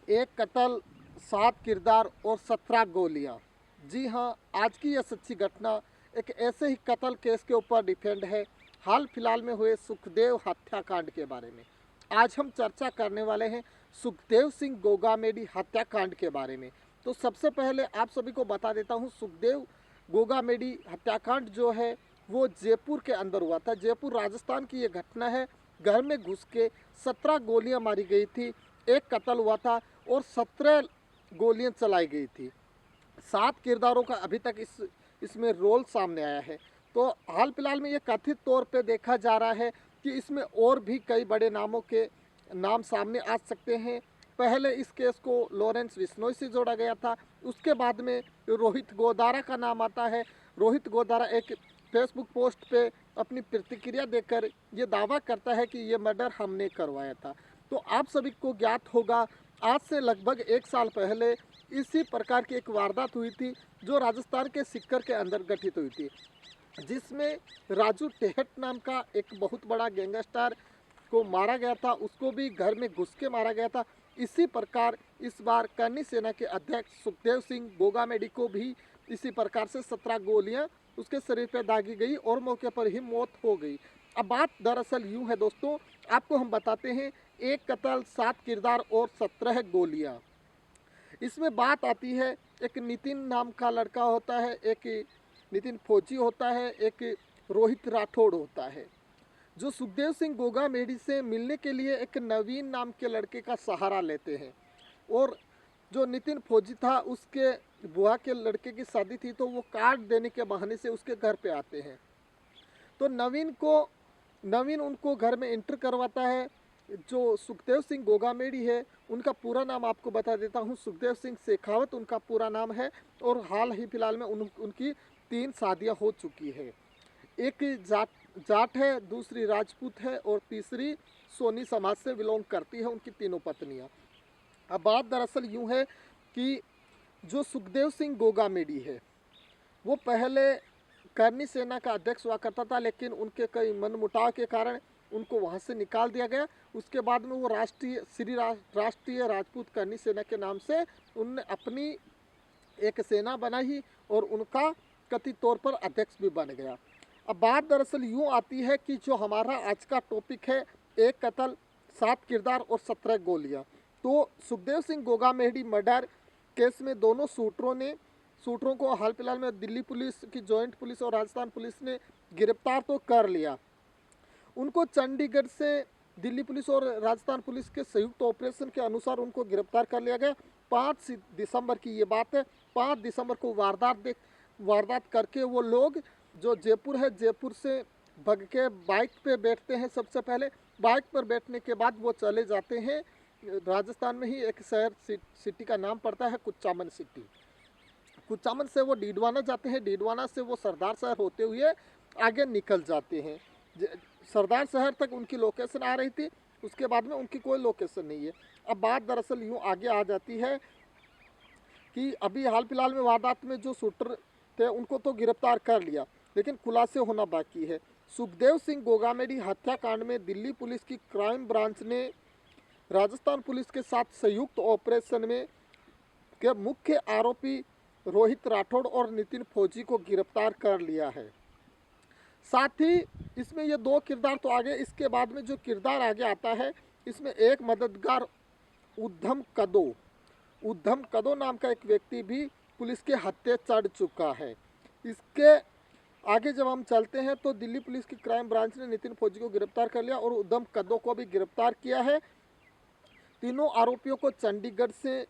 एक कत्ल, 7 किरदार और 17 गोलियां। जी हाँ, आज की यह सच्ची घटना एक ऐसे ही कत्ल केस के ऊपर डिपेंड है, हाल फिलहाल में हुए सुखदेव हत्याकांड के बारे में। आज हम चर्चा करने वाले हैं सुखदेव सिंह गोगामेडी हत्याकांड के बारे में। तो सबसे पहले आप सभी को बता देता हूँ, सुखदेव गोगामेडी हत्याकांड जो है वो जयपुर के अंदर हुआ था। जयपुर राजस्थान की ये घटना है। घर में घुस के 17 गोलियां मारी गई थी, एक कत्ल हुआ था और 17 गोलियां चलाई गई थी। 7 किरदारों का अभी तक इसमें रोल सामने आया है। तो हाल फिलहाल में ये कथित तौर पे देखा जा रहा है कि इसमें और भी कई बड़े नामों के नाम सामने आ सकते हैं। पहले इस केस को लॉरेंस बिश्नोई से जोड़ा गया था, उसके बाद में रोहित गोदारा का नाम आता है। रोहित गोदारा एक फेसबुक पोस्ट पे अपनी प्रतिक्रिया देकर ये दावा करता है कि ये मर्डर हमने करवाया था। तो आप सभी को ज्ञात होगा, आज से लगभग 1 साल पहले इसी प्रकार की एक वारदात हुई थी जो राजस्थान के सीकर के अंदर घटित हुई थी, जिसमें राजू टेहट नाम का एक बहुत बड़ा गैंगस्टर को मारा गया था। उसको भी घर में घुस के मारा गया था। इसी प्रकार इस बार करनी सेना के अध्यक्ष सुखदेव सिंह गोगामेडी को भी इसी प्रकार से 17 गोलियां उसके शरीर पर दागी गई और मौके पर ही मौत हो गई। अब बात दरअसल यूं है दोस्तों, आपको हम बताते हैं, एक कत्ल, 7 किरदार और 17 गोलियां। इसमें बात आती है, एक नितिन नाम का लड़का होता है, एक नितिन फौजी होता है, एक रोहित राठौड़ होता है, जो सुखदेव सिंह गोगामेडी से मिलने के लिए एक नवीन नाम के लड़के का सहारा लेते हैं। और जो नितिन फौजी था, उसके बुआ के लड़के की शादी थी, तो वो कार्ड देने के बहाने से उसके घर पे आते हैं। तो नवीन उनको घर में इंटर करवाता है। जो सुखदेव सिंह गोगामेडी है, उनका पूरा नाम आपको बता देता हूँ, सुखदेव सिंह शेखावत उनका पूरा नाम है। और हाल ही फिलहाल में उनकी 3 शादियाँ हो चुकी है। एक जाट है, दूसरी राजपूत है और तीसरी सोनी समाज से बिलोंग करती है, उनकी तीनों पत्नियां। अब बात दरअसल यूं है कि जो सुखदेव सिंह गोगामेडी है, वो पहले करनी सेना का अध्यक्ष हुआ करता था, लेकिन उनके कई मनमुटाव के कारण उनको वहाँ से निकाल दिया गया। उसके बाद में वो राष्ट्रीय राजपूत करनी सेना के नाम से उनने अपनी एक सेना बनाई और उनका कथित तौर पर अध्यक्ष भी बन गया। अब बात दरअसल यूँ आती है कि जो हमारा आज का टॉपिक है, एक कत्ल, 7 किरदार और 17 गोलियां। तो सुखदेव सिंह गोगामेडी मर्डर केस में दोनों शूटरों को हाल फिलहाल में दिल्ली पुलिस की जॉइंट पुलिस और राजस्थान पुलिस ने गिरफ्तार तो कर लिया। उनको चंडीगढ़ से दिल्ली पुलिस और राजस्थान पुलिस के संयुक्त ऑपरेशन के अनुसार उनको गिरफ्तार कर लिया गया। 5 दिसंबर की ये बात है। 5 दिसंबर को वारदात करके वो लोग जो जयपुर है, जयपुर से भग के बाइक पे बैठते हैं। सबसे पहले बाइक पर बैठने के बाद वो चले जाते हैं, राजस्थान में ही एक शहर सिटी का नाम पड़ता है कुचामन सिटी। कुचामन से वो डीडवाना जाते हैं, डीडवाना से वो सरदार शहर होते हुए आगे निकल जाते हैं। सरदार शहर तक उनकी लोकेशन आ रही थी, उसके बाद में उनकी कोई लोकेशन नहीं है। अब बात दरअसल यूँ आगे आ जाती है कि अभी हाल फिलहाल में वारदात में जो शूटर थे उनको तो गिरफ्तार कर लिया, लेकिन खुलासे होना बाकी है। सुखदेव सिंह गोगामेडी हत्याकांड में दिल्ली पुलिस की क्राइम ब्रांच ने राजस्थान पुलिस के साथ संयुक्त ऑपरेशन में के मुख्य आरोपी रोहित राठौड़ और नितिन फौजी को गिरफ्तार कर लिया है। साथ ही इसमें ये 2 किरदार तो आगे, इसके बाद में जो किरदार आगे आता है, इसमें एक मददगार उद्धम कदो नाम का एक व्यक्ति भी पुलिस के हत्थे चढ़ चुका है। इसके आगे जब हम चलते हैं तो दिल्ली पुलिस की क्राइम ब्रांच ने नितिन फौजी को गिरफ्तार कर लिया और उद्धम कदो को भी गिरफ्तार किया है। तीनों आरोपियों को चंडीगढ़ से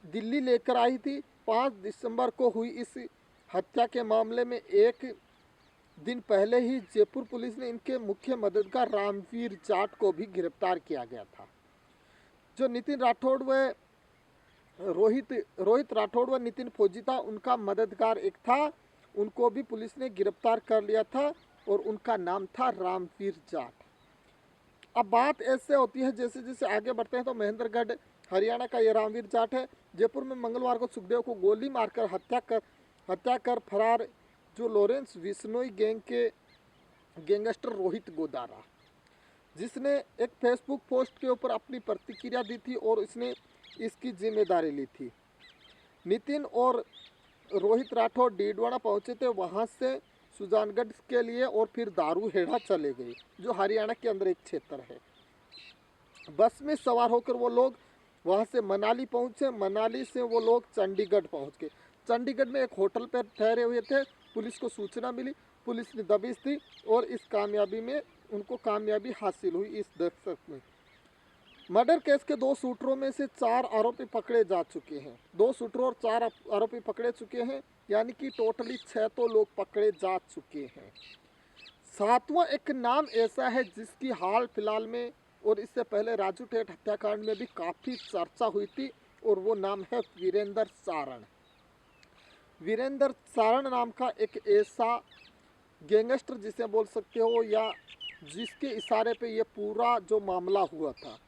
दिल्ली लेकर आई थी। 5 दिसंबर को हुई इस हत्या के मामले में एक दिन पहले ही जयपुर पुलिस ने इनके मुख्य मददगार रामवीर जाट को भी गिरफ्तार किया गया था। जो नितिन राठौड़ व रोहित राठौड़ व नितिन फौजी था, उनका मददगार एक था, उनको भी पुलिस ने गिरफ्तार कर लिया था और उनका नाम था रामवीर जाट। अब बात ऐसे होती है, जैसे जैसे आगे बढ़ते हैं तो महेंद्रगढ़ हरियाणा का ये रामवीर जाट है। जयपुर में मंगलवार को सुखदेव को गोली मारकर हत्या कर फरार जो लॉरेंस बिश्नोई गैंग के गैंगस्टर रोहित गोदारा, जिसने एक फेसबुक पोस्ट के ऊपर अपनी प्रतिक्रिया दी थी और इसने इसकी जिम्मेदारी ली थी। नितिन और रोहित राठौर डीडवाना पहुंचे थे, वहां से सुजानगढ़ के लिए और फिर दारूहेड़ा चले गए, जो हरियाणा के अंदर एक क्षेत्र है। बस में सवार होकर वो लोग वहां से मनाली पहुंचे। मनाली से वो लोग चंडीगढ़ पहुंच गए। चंडीगढ़ में एक होटल पर ठहरे हुए थे। पुलिस को सूचना मिली, पुलिस ने दबिश दी और इस कामयाबी में उनको कामयाबी हासिल हुई। इस दशक में मर्डर केस के 2 शूटरों में से 4 आरोपी पकड़े जा चुके हैं। 2 शूटर और 4 आरोपी पकड़े चुके हैं, यानी कि टोटली 6 तो लोग पकड़े जा चुके हैं। 7वां एक नाम ऐसा है जिसकी हाल फिलहाल में और इससे पहले राजू ठेठ हत्याकांड में भी काफ़ी चर्चा हुई थी, और वो नाम है वीरेंद्र चारण। वीरेंद्र चारण नाम का एक ऐसा गैंगस्टर जिसे बोल सकते हो, या जिसके इशारे पे ये पूरा जो मामला हुआ था।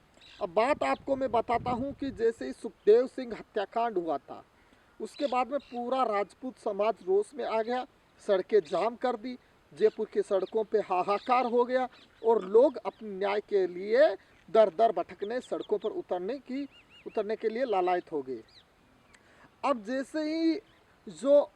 अब बात आपको मैं बताता हूँ कि जैसे ही सुखदेव सिंह हत्याकांड हुआ था, उसके बाद में पूरा राजपूत समाज रोष में आ गया, सड़कें जाम कर दी, जयपुर की सड़कों पे हाहाकार हो गया और लोग अपने न्याय के लिए दर दर भटकने, सड़कों पर उतरने के लिए लालायित हो गए। अब जैसे ही जो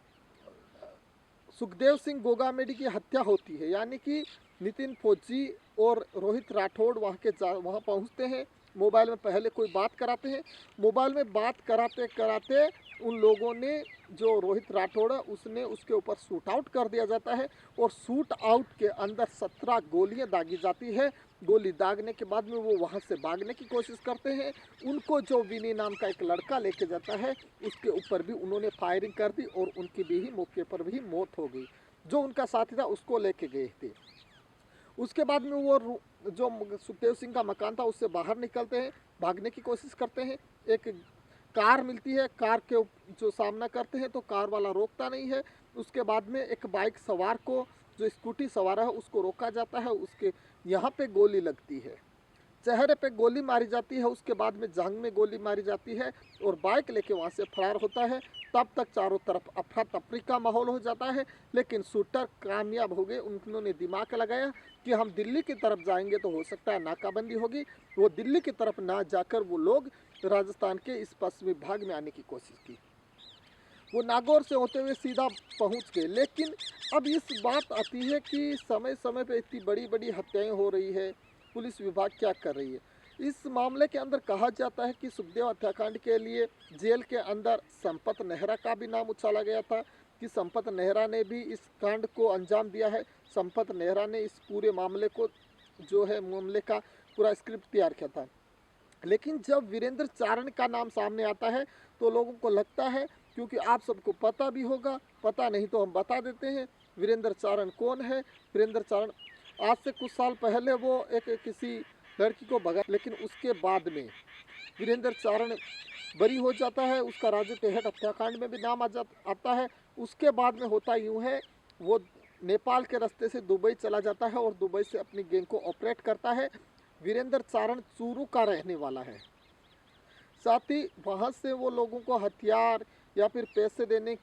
सुखदेव सिंह गोगामेडी की हत्या होती है, यानी कि नितिन फौजी और रोहित राठौड़ वहाँ पहुँचते हैं, मोबाइल में पहले कोई बात कराते हैं। मोबाइल में बात कराते कराते उन लोगों ने, जो रोहित राठौड़ है उसने उसके ऊपर शूट आउट कर दिया जाता है, और शूट आउट के अंदर 17 गोलियां दागी जाती है। गोली दागने के बाद में वो वहाँ से भागने की कोशिश करते हैं। उनको जो विनी नाम का एक लड़का लेके जाता है, उसके ऊपर भी उन्होंने फायरिंग कर दी और उनकी भी मौके पर भी मौत हो गई। जो उनका साथी था उसको लेके गए थे। उसके बाद में वो जो सुखदेव सिंह का मकान था उससे बाहर निकलते हैं, भागने की कोशिश करते हैं। एक कार मिलती है, कार के जो सामना करते हैं तो कार वाला रोकता नहीं है। उसके बाद में एक बाइक सवार को, जो स्कूटी सवार है, उसको रोका जाता है। उसके यहाँ पे गोली लगती है, चेहरे पे गोली मारी जाती है, उसके बाद में जांघ में गोली मारी जाती है और बाइक लेके वहाँ से फरार होता है। तब तक चारों तरफ अफरा तफरी का माहौल हो जाता है, लेकिन शूटर कामयाब हो गए। उन्होंने दिमाग लगाया कि हम दिल्ली की तरफ जाएंगे तो हो सकता है नाकाबंदी होगी। वो दिल्ली की तरफ ना जाकर वो लोग राजस्थान के इस पश्चिमी भाग में आने की कोशिश की। वो नागौर से होते हुए सीधा पहुंच गए। लेकिन अब इस बात आती है कि समय समय पे इतनी बड़ी बड़ी हत्याएं हो रही है, पुलिस विभाग क्या कर रही है। इस मामले के अंदर कहा जाता है कि सुखदेव हत्याकांड के लिए जेल के अंदर संपत नेहरा का भी नाम उछाला गया था, कि संपत नेहरा ने भी इस कांड को अंजाम दिया है। संपत नेहरा ने इस पूरे मामले को, जो है मामले का पूरा स्क्रिप्ट तैयार किया था। लेकिन जब वीरेंद्र चारण का नाम सामने आता है तो लोगों को लगता है, क्योंकि आप सबको पता भी होगा, पता नहीं तो हम बता देते हैं वीरेंद्र चारण कौन है। वीरेंद्र चारण आज से कुछ साल पहले वो एक किसी लड़की को भगा, लेकिन उसके बाद में वीरेंद्र चारण बरी हो जाता है। उसका राजू टेहट हत्याकांड में भी नाम आता है। उसके बाद में होता यूँ है, वो नेपाल के रास्ते से दुबई चला जाता है और दुबई से अपनी गैंग को ऑपरेट करता है। वीरेंद्र चारण चूरू का रहने वाला है। साथ ही वहाँ से वो लोगों को हथियार या फिर पैसे देने,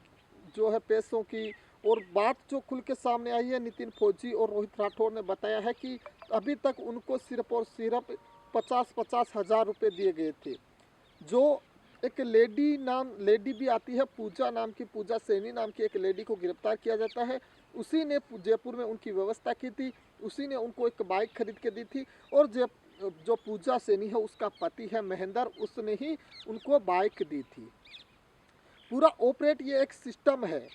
जो है पैसों की, और बात जो खुल के सामने आई है, नितिन फौजी और रोहित राठौर ने बताया है कि अभी तक उनको सिर्फ और सिर्फ 50-50 हज़ार रुपये दिए गए थे। जो एक लेडी भी आती है, पूजा नाम की, पूजा सैनी नाम की एक लेडी को गिरफ्तार किया जाता है। उसी ने जयपुर में उनकी व्यवस्था की थी, उसी ने उनको एक बाइक खरीद के दी थी, और जो पूजा सैनी है उसका पति है महेंद्र, उसने ही उनको बाइक दी थी। पूरा ऑपरेट ये एक सिस्टम है।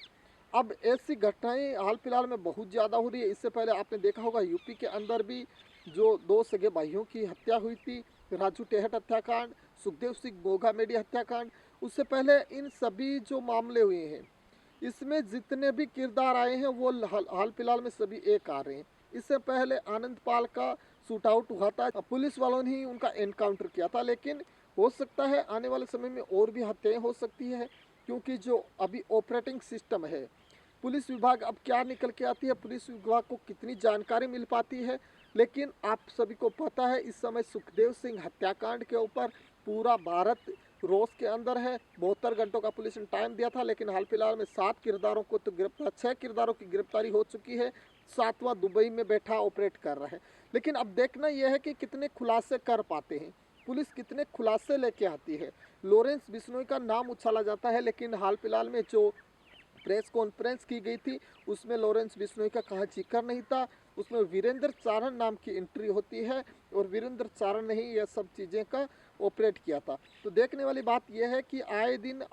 अब ऐसी घटनाएं हाल फिलहाल में बहुत ज़्यादा हो रही है। इससे पहले आपने देखा होगा यूपी के अंदर भी जो 2 सगे भाइयों की हत्या हुई थी, राजू टेहट हत्याकांड, सुखदेव सिंह गोगामेडी हत्याकांड। उससे पहले इन सभी जो मामले हुए हैं, इसमें जितने भी किरदार आए हैं वो हाल फिलहाल में सभी एक आ रहे हैं। इससे पहले आनंद पाल का शूट आउट हुआ था, पुलिस वालों ने ही उनका एनकाउंटर किया था। लेकिन हो सकता है आने वाले समय में और भी हत्याएं हो सकती है, क्योंकि जो अभी ऑपरेटिंग सिस्टम है, पुलिस विभाग अब क्या निकल के आती है, पुलिस विभाग को कितनी जानकारी मिल पाती है। लेकिन आप सभी को पता है इस समय सुखदेव सिंह हत्याकांड के ऊपर पूरा भारत रोष के अंदर है। 72 घंटों का पुलिस ने टाइम दिया था, लेकिन हाल फिलहाल में 7 किरदारों को तो 6 किरदारों की गिरफ्तारी हो चुकी है। 7वां दुबई में बैठा ऑपरेट कर रहा है। लेकिन अब देखना यह है कि कितने खुलासे कर पाते हैं, पुलिस कितने खुलासे लेके आती है। लॉरेंस बिश्नोई का नाम उछाला जाता है, लेकिन हाल फिलहाल में जो प्रेस कॉन्फ्रेंस की गई थी उसमें लॉरेंस बिश्नोई का कहाँ जिक्र नहीं था। उसमें वीरेंद्र चारण नाम की एंट्री होती है और वीरेंद्र चारण ने ही यह सब चीज़ें का ऑपरेट किया था। तो देखने वाली बात यह है कि आए दिन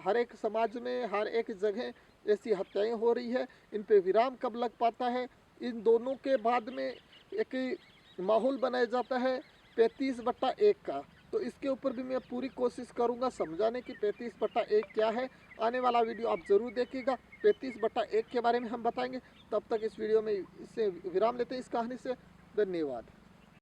हर एक समाज में हर एक जगह ऐसी हत्याएं हो रही है। इन पे विराम कब लग पाता है, इन दोनों के बाद में एक माहौल बनाया जाता है 35/1 का। तो इसके ऊपर भी मैं पूरी कोशिश करूंगा समझाने की 35/1 क्या है। आने वाला वीडियो आप ज़रूर देखिएगा, 35/1 के बारे में हम बताएंगे। तब तक इस वीडियो में इससे विराम लेते हैं इस कहानी से। धन्यवाद।